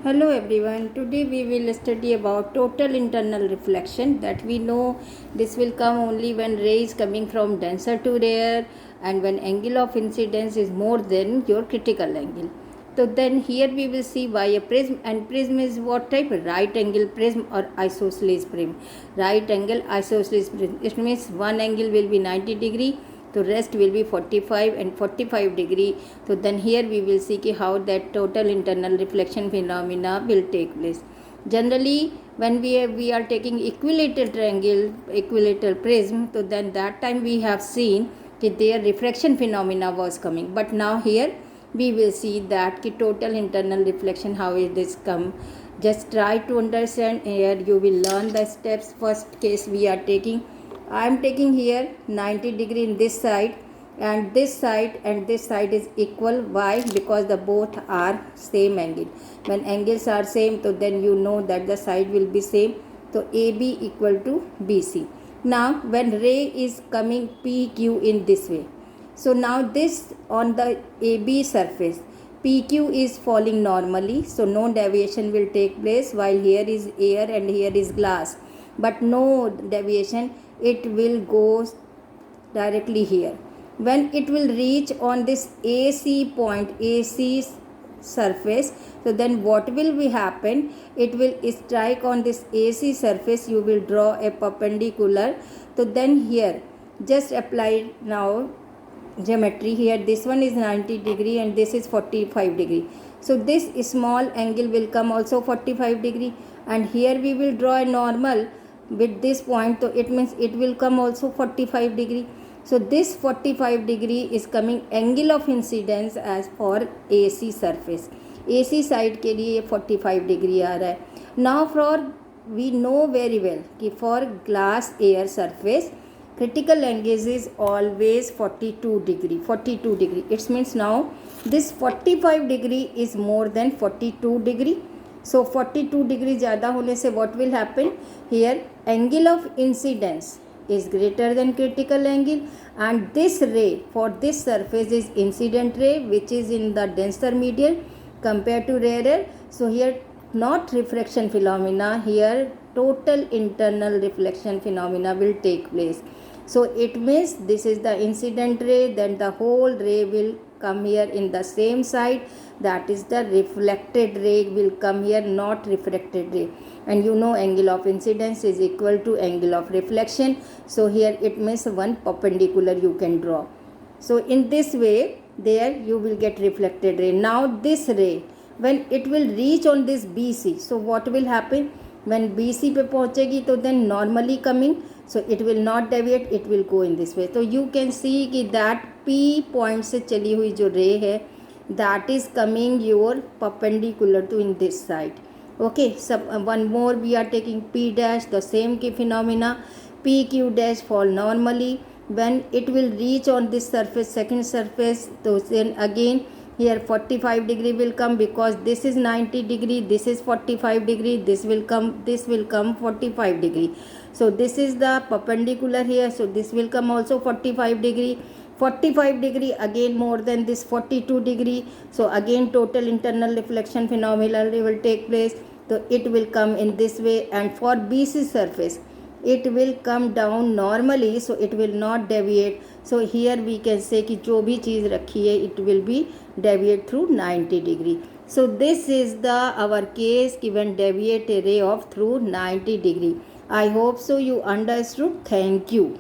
Hello everyone, today we will study about total internal reflection. That we know this will come only when ray is coming from denser to rarer and when angle of incidence is more than your critical angle. So then here we will see why a prism, and prism is what type? Right angle prism or isosceles prism. Right angle isosceles prism. It means one angle will be 90 degree, so rest will be 45 and 45 degree. So then here we will see how that total internal reflection phenomena will take place. Generally when we are taking equilateral triangle, equilateral prism, so then that time we have seen that their refraction phenomena was coming, but now here we will see that ki total internal reflection, how it is come. Just try to understand. Here you will learn the steps. First case we are taking, I am taking here 90 degree in this side, and this side is equal. Why? Because the both are same angle. When angles are same, so then you know that the side will be same. So AB equal to BC. Now when ray is coming PQ in this way, so now this on the AB surface, PQ is falling normally, so no deviation will take place, while here is air and here is glass, but no deviation. It will go directly here. When it will reach on this AC point, AC surface, so then what will be happen? It will strike on this AC surface. You will draw a perpendicular. So then here just apply now geometry. Here this one is 90 degree and this is 45 degree, so this small angle will come also 45 degree, and here we will draw a normal with this point, so it means it will come also 45 degree. So this 45 degree is coming angle of incidence as for AC surface. AC side के लिए 45 degree आ रहा है. Now for we know very well कि for glass air surface critical angle is always 42 degree. 42 degree. It means now this 45 degree is more than 42 degree. So 42 degree ज़्यादा होने से what will happen? Here angle of incidence is greater than critical angle, and this ray for this surface is incident ray, which is in the denser medium compared to rarer. So here not refraction phenomena, here total internal reflection phenomena will take place. So it means this is the incident ray, then the whole ray will come here in the same side, that is the reflected ray will come here, not refracted ray. And you know angle of incidence is equal to angle of reflection, so here it means one perpendicular you can draw. So in this way there you will get reflected ray. Now this ray when it will reach on this BC, so what will happen? When BC पे पहुँचेगी तो then normally coming, so it will not deviate, it will go in this way. So you can see कि that P point से चली हुई जो ray है, that is coming your perpendicular to in this side. Okay, so one more we are taking P dash, the same की phenomena. PQ dash fall normally. When it will reach on this surface, second surface, so then again here 45 degree will come, because this is 90 degree, this is 45 degree, this will come 45 degree. So this is the perpendicular here, so this will come also 45 degree. 45 degree again more than this 42 degree, so again total internal reflection phenomena will take place. So it will come in this way, and for BC surface it will come down normally, so it will not deviate. So here we can say कि जो भी चीज़ रखी है it will be deviate through 90 degree. So this is the our case given deviate a ray of through 90 degree. I hope so you understood. Thank you.